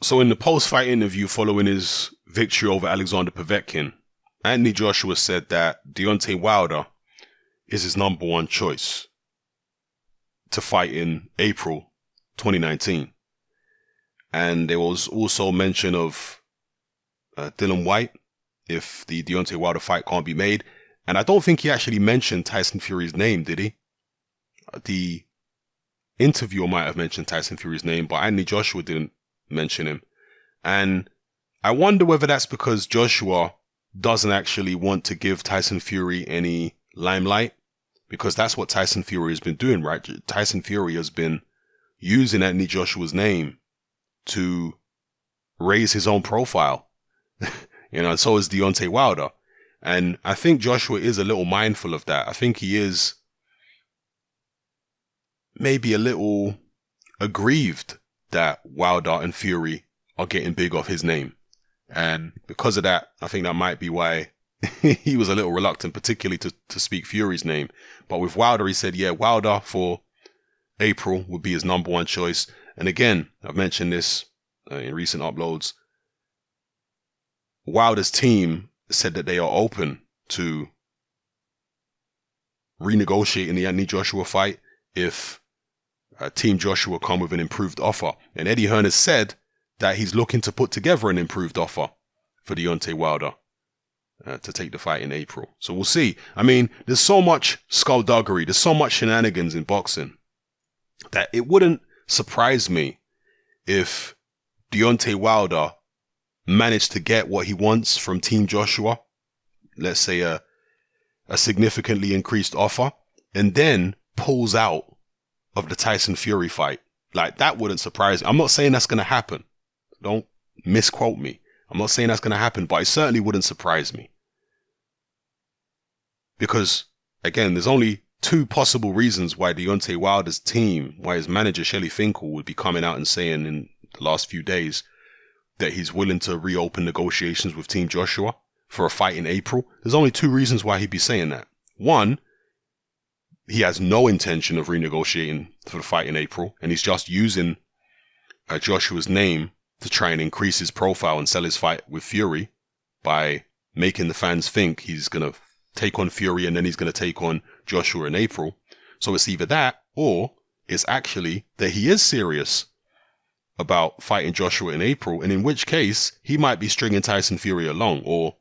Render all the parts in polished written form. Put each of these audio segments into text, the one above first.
So in the post-fight interview following his victory over Alexander Povetkin, Anthony Joshua said that Deontay Wilder is his number one choice to fight in April 2019. And there was also mention of Dylan White if the Deontay Wilder fight can't be made. And I don't think he actually mentioned Tyson Fury's name, did he? The interviewer might have mentioned Tyson Fury's name, but Anthony Joshua didn't mention him. And I wonder whether that's because Joshua doesn't actually want to give Tyson Fury any limelight, because that's what Tyson Fury has been doing, right? Tyson Fury has been using Anthony Joshua's name to raise his own profile. And so is Deontay Wilder. And I think Joshua is a little mindful of that. I think he is maybe a little aggrieved that Wilder and Fury are getting big off his name. And because of that, I think that might be why he was a little reluctant, particularly to speak Fury's name. But with Wilder, he said, yeah, Wilder for April would be his number one choice. And again, I've mentioned this in recent uploads. Wilder's team said that they are open to renegotiating the Anthony Joshua fight if Team Joshua come with an improved offer. And Eddie Hearn has said that he's looking to put together an improved offer for Deontay Wilder to take the fight in April. So we'll see. I mean, there's so much skullduggery, there's so much shenanigans in boxing that it wouldn't surprise me if Deontay Wilder managed to get what he wants from Team Joshua, let's say a significantly increased offer, and then pulls out of the Tyson Fury fight. Like, that wouldn't surprise me. I'm not saying that's going to happen. Don't misquote me. I'm not saying that's going to happen, but it certainly wouldn't surprise me. Because, again, there's only two possible reasons why Deontay Wilder's team, why his manager Shelly Finkel would be coming out and saying in the last few days that he's willing to reopen negotiations with Team Joshua for a fight in April. There's only two reasons why he'd be saying that. One, he has no intention of renegotiating for the fight in April, and he's just using Joshua's name to try and increase his profile and sell his fight with Fury by making the fans think he's going to take on Fury and then he's going to take on Joshua in April. So it's either that, or it's actually that he is serious about fighting Joshua in April, and in which case he might be stringing Tyson Fury along, or,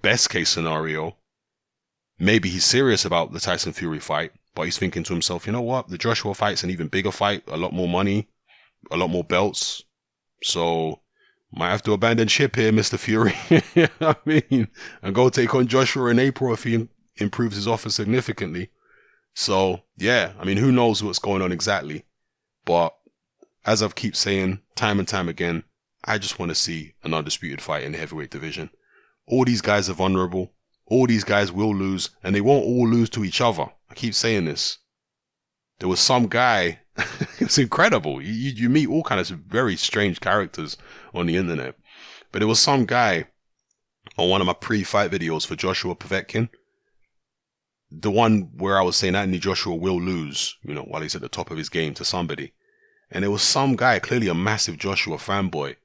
best case scenario, maybe he's serious about the Tyson Fury fight, but he's thinking to himself, you know what, the Joshua fight's an even bigger fight, a lot more money, a lot more belts, so might have to abandon ship here, Mr. Fury. I mean, and go take on Joshua in April if he improves his offer significantly. So, yeah, I mean, who knows what's going on exactly, but as I've keep saying time and time again, I just want to see an undisputed fight in the heavyweight division. All these guys are vulnerable. All these guys will lose, and they won't all lose to each other. I keep saying this. There was some guy, it's incredible. You meet all kinds of very strange characters on the internet. But there was some guy on one of my pre-fight videos for Joshua Povetkin. The one where I was saying Anthony Joshua will lose, while he's at the top of his game to somebody. And there was some guy, clearly a massive Joshua fanboy.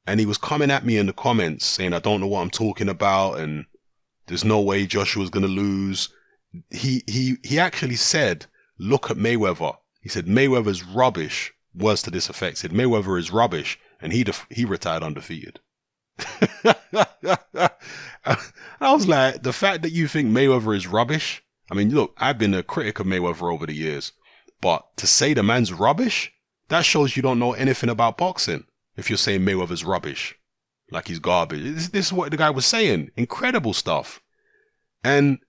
And he was coming at me in the comments saying, I don't know what I'm talking about, and there's no way Joshua's going to lose. He actually said, look at Mayweather. He said, Mayweather's rubbish. Words to this effect. Said, Mayweather is rubbish. And he retired undefeated. I was like, the fact that you think Mayweather is rubbish? I mean, look, I've been a critic of Mayweather over the years. But to say the man's rubbish? That shows you don't know anything about boxing. If you're saying Mayweather's rubbish. Like he's garbage. This is what the guy was saying. Incredible stuff. And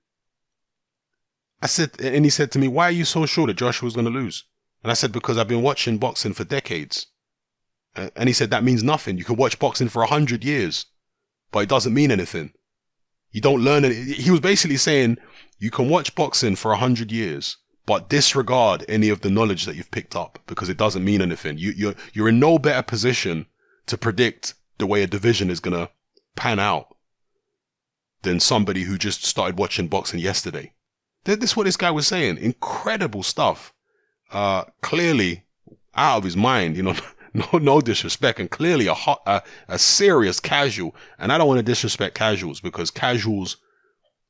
he said to me, why are you so sure that Joshua's going to lose? And I said, because I've been watching boxing for decades. And he said, that means nothing. You can watch boxing for 100 years, but it doesn't mean anything. You don't learn it. He was basically saying, you can watch boxing for 100 years, but disregard any of the knowledge that you've picked up because it doesn't mean anything. You're in no better position to predict the way a division is going to pan out than somebody who just started watching boxing yesterday. This is what this guy was saying. Incredible stuff. Clearly out of his mind, No disrespect, and clearly a serious casual. And I don't want to disrespect casuals, because casuals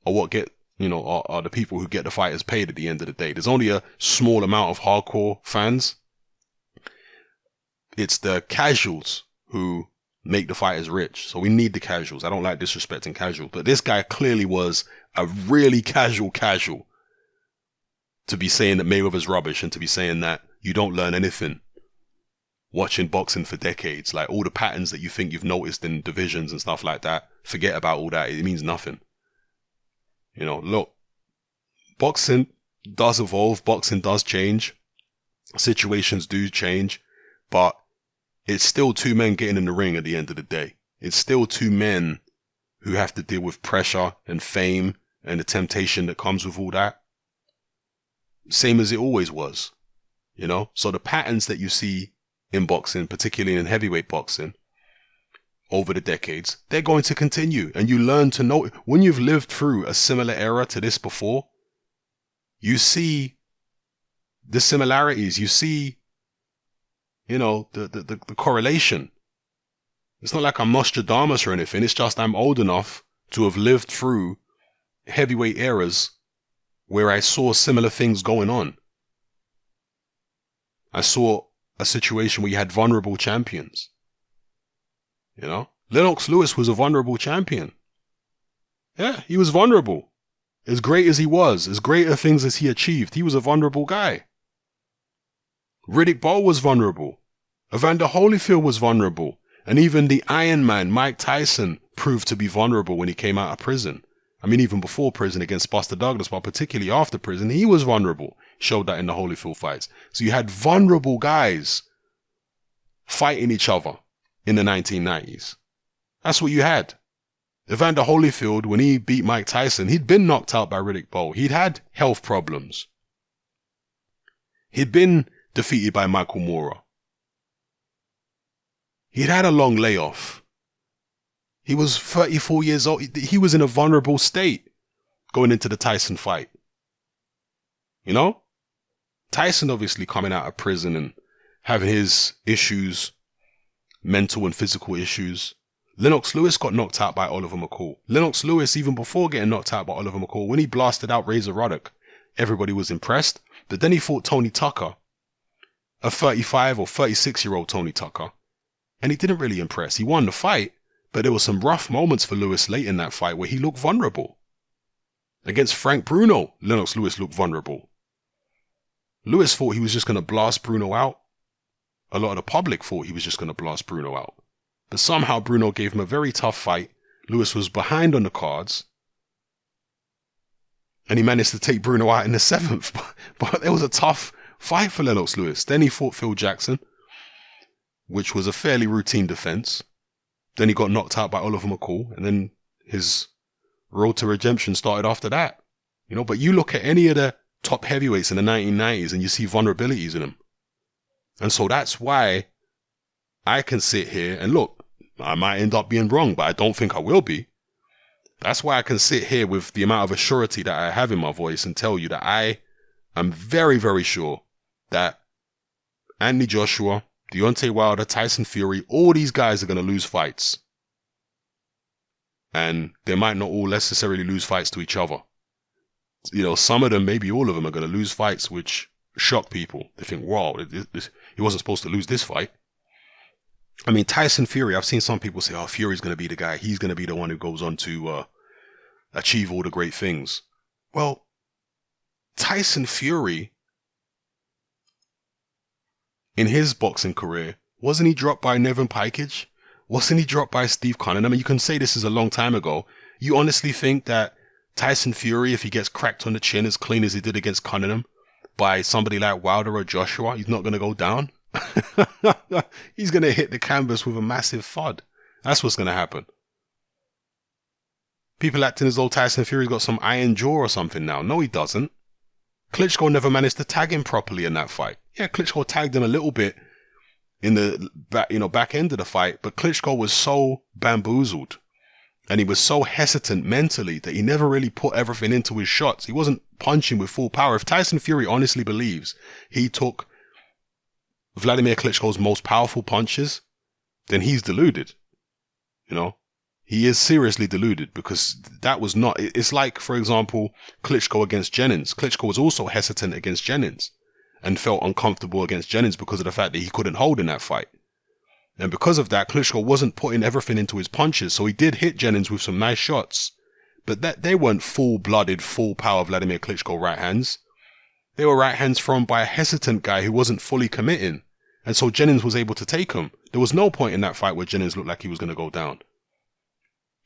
are what get, are the people who get the fighters paid at the end of the day. There's only a small amount of hardcore fans. It's the casuals who make the fighters rich. So we need the casuals. I don't like disrespecting casuals, but this guy clearly was a really casual to be saying that Mayweather's rubbish, and to be saying that you don't learn anything watching boxing for decades. Like, all the patterns that you think you've noticed in divisions and stuff like that, forget about all that. It means nothing. Look, boxing does evolve. Boxing does change. Situations do change, but it's still two men getting in the ring at the end of the day. It's still two men who have to deal with pressure and fame and the temptation that comes with all that. Same as it always was, So the patterns that you see in boxing, particularly in heavyweight boxing, over the decades, they're going to continue. And you learn to know, when you've lived through a similar era to this before, you see the similarities, you see, the correlation. It's not like I'm Nostradamus or anything. It's just I'm old enough to have lived through heavyweight eras where I saw similar things going on. I saw a situation where you had vulnerable champions. Lennox Lewis was a vulnerable champion. Yeah, he was vulnerable. As great as he was, as great a things as he achieved, he was a vulnerable guy. Riddick Bowe was vulnerable. Evander Holyfield was vulnerable. And even the Iron Man, Mike Tyson, proved to be vulnerable when he came out of prison. I mean, even before prison against Buster Douglas, but particularly after prison, he was vulnerable. Showed that in the Holyfield fights. So you had vulnerable guys fighting each other in the 1990s. That's what you had. Evander Holyfield, when he beat Mike Tyson, he'd been knocked out by Riddick Bowe. He'd had health problems. He'd been defeated by Michael Moorer. He'd had a long layoff. He was 34 years old. He was in a vulnerable state going into the Tyson fight. Tyson obviously coming out of prison and having his issues, mental and physical issues. Lennox Lewis got knocked out by Oliver McCall. Lennox Lewis, even before getting knocked out by Oliver McCall, when he blasted out Razor Ruddock, everybody was impressed. But then he fought Tony Tucker, a 35 or 36-year-old Tony Tucker, and he didn't really impress. He won the fight, but there were some rough moments for Lewis late in that fight where he looked vulnerable. Against Frank Bruno, Lennox Lewis looked vulnerable. Lewis thought he was just going to blast Bruno out. A lot of the public thought he was just going to blast Bruno out. But somehow Bruno gave him a very tough fight. Lewis was behind on the cards. And he managed to take Bruno out in the 7th. But it was a tough fight for Lennox Lewis. Then he fought Phil Jackson, which was a fairly routine defense. Then he got knocked out by Oliver McCall. And then his road to redemption started after that. But you look at any of the top heavyweights in the 1990s and you see vulnerabilities in them. And so that's why I can sit here and look, I might end up being wrong, but I don't think I will be. That's why I can sit here with the amount of assurity that I have in my voice and tell you that I am very, very sure that Anthony Joshua, Deontay Wilder, Tyson Fury, all these guys are going to lose fights. And they might not all necessarily lose fights to each other. Some of them, maybe all of them, are going to lose fights which shock people. They think, wow, he wasn't supposed to lose this fight. I mean, Tyson Fury, I've seen some people say, oh, Fury's going to be the guy. He's going to be the one who goes on to achieve all the great things. Well, Tyson Fury, in his boxing career, wasn't he dropped by Nevin Pikage? Wasn't he dropped by Steve Cunningham? I mean, you can say this is a long time ago. You honestly think that Tyson Fury, if he gets cracked on the chin as clean as he did against Cunningham by somebody like Wilder or Joshua, he's not going to go down? He's going to hit the canvas with a massive thud. That's what's going to happen. People acting as though Tyson Fury's got some iron jaw or something now. No, he doesn't. Klitschko never managed to tag him properly in that fight. Yeah, Klitschko tagged him a little bit in the back end of the fight, but Klitschko was so bamboozled and he was so hesitant mentally that he never really put everything into his shots. He wasn't punching with full power. If Tyson Fury honestly believes he took Vladimir Klitschko's most powerful punches, then he's deluded. You know, he is seriously deluded, because that was not, it's like, for example, Klitschko against Jennings. Klitschko was also hesitant against Jennings and felt uncomfortable against Jennings because of the fact that he couldn't hold in that fight. And because of that, Klitschko wasn't putting everything into his punches. So he did hit Jennings with some nice shots, but that they weren't full-blooded, full-power Vladimir Klitschko right hands. They were right hands thrown by a hesitant guy who wasn't fully committing. And so Jennings was able to take him. There was no point in that fight where Jennings looked like he was going to go down.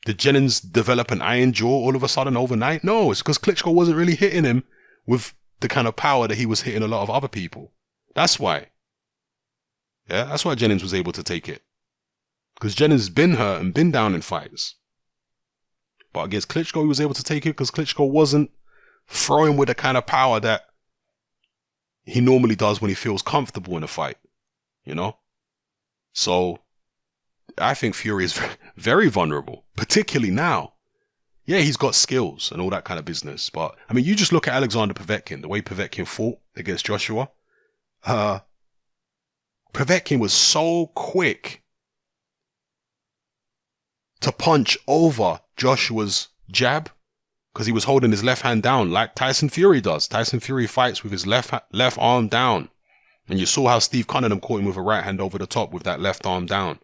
Did Jennings develop an iron jaw all of a sudden overnight? No, it's because Klitschko wasn't really hitting him with the kind of power that he was hitting a lot of other people. That's why. Yeah, that's why Jennings was able to take it. Because Jennings has been hurt and been down in fights. But against Klitschko, he was able to take it because Klitschko wasn't throwing with the kind of power that he normally does when he feels comfortable in a fight. You know? So, I think Fury is very vulnerable, particularly now. Yeah, he's got skills and all that kind of business, but, I mean, you just look at Alexander Povetkin, the way Povetkin fought against Joshua. Povetkin was so quick to punch over Joshua's jab because he was holding his left hand down like Tyson Fury does. Tyson Fury fights with his left arm down. And you saw how Steve Cunningham caught him with a right hand over the top with that left arm down.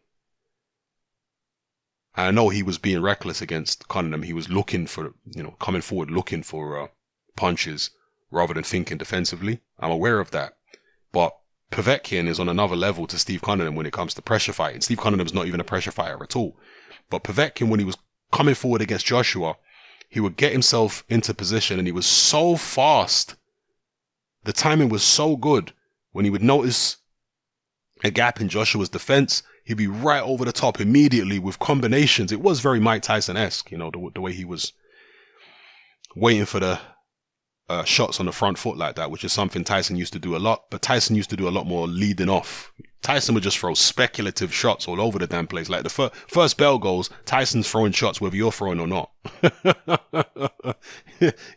And I know he was being reckless against Cunningham. He was looking for, coming forward looking for punches rather than thinking defensively. I'm aware of that. But Povetkin is on another level to Steve Cunningham when it comes to pressure fighting. Steve Cunningham's not even a pressure fighter at all. But Povetkin, when he was coming forward against Joshua, he would get himself into position and he was so fast. The timing was so good. When he would notice a gap in Joshua's defense, he'd be right over the top immediately with combinations. It was very Mike Tyson-esque, the way he was waiting for the shots on the front foot like that, which is something Tyson used to do a lot, but Tyson used to do a lot more leading off. Tyson would just throw speculative shots all over the damn place. Like the first bell goes, Tyson's throwing shots whether you're throwing or not.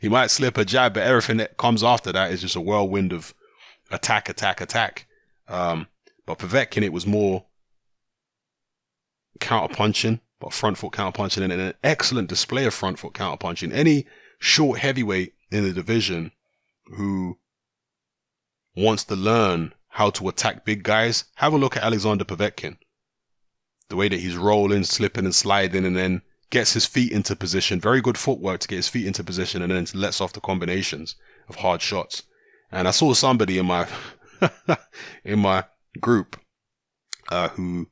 He might slip a jab, but everything that comes after that is just a whirlwind of attack. But Povetkin, it was more counter-punching, but front foot counter-punching, and an excellent display of front foot counter-punching. Any short heavyweight in the division who wants to learn how to attack big guys, have a look at Alexander Povetkin. The way that he's rolling, slipping and sliding, and then gets his feet into position. Very good footwork to get his feet into position, and then lets off the combinations of hard shots. And I saw somebody in my in my group who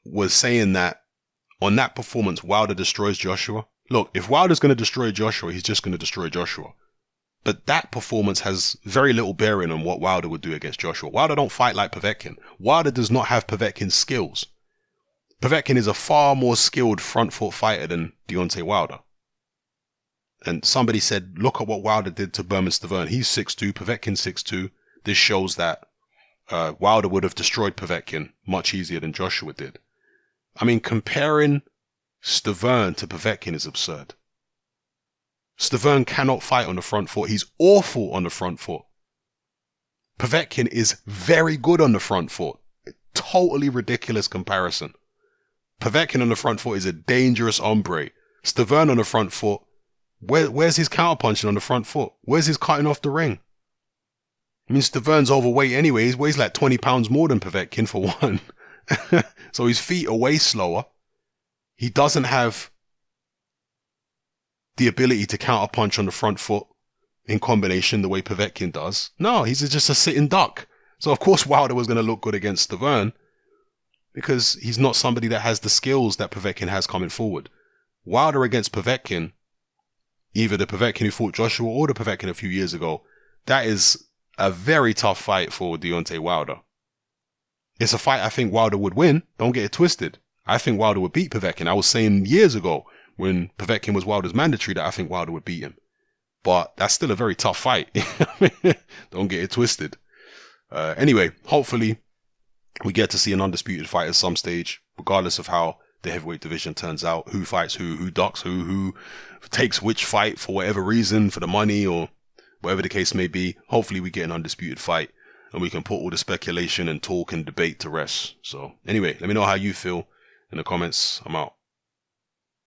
was saying that on that performance, Wilder destroys Joshua. Look, if Wilder's going to destroy Joshua, he's just going to destroy Joshua. But that performance has very little bearing on what Wilder would do against Joshua. Wilder don't fight like Povetkin. Wilder does not have Povetkin's skills. Povetkin is a far more skilled front foot fighter than Deontay Wilder. And somebody said, look at what Wilder did to Berman Stavern. He's 6'2", Povetkin's 6'2". This shows that Wilder would have destroyed Povetkin much easier than Joshua did. I mean, comparing Stavern to Povetkin is absurd. Stavern cannot fight on the front foot. He's awful on the front foot. Povetkin is very good on the front foot. Totally ridiculous comparison. Povetkin on the front foot is a dangerous hombre. Stavern on the front foot, where's his counterpunching on the front foot? Where's his cutting off the ring? I mean, Stavern's overweight anyway. He weighs like 20 pounds more than Povetkin for one. So his feet are way slower. He doesn't have the ability to counterpunch on the front foot in combination the way Povetkin does. No, he's just a sitting duck. So of course Wilder was going to look good against Stavern because he's not somebody that has the skills that Povetkin has coming forward. Wilder against Povetkin, either the Povetkin who fought Joshua or the Povetkin a few years ago, that is a very tough fight for Deontay Wilder. It's a fight I think Wilder would win. Don't get it twisted. I think Wilder would beat Povetkin. I was saying years ago when Povetkin was Wilder's mandatory that I think Wilder would beat him. But that's still a very tough fight. Don't get it twisted. Anyway, hopefully we get to see an undisputed fight at some stage, regardless of how the heavyweight division turns out, who fights who ducks who takes which fight for whatever reason, for the money or whatever the case may be. Hopefully we get an undisputed fight. and we can put all the speculation and talk and debate to rest. So anyway, let me know how you feel in the comments. I'm out.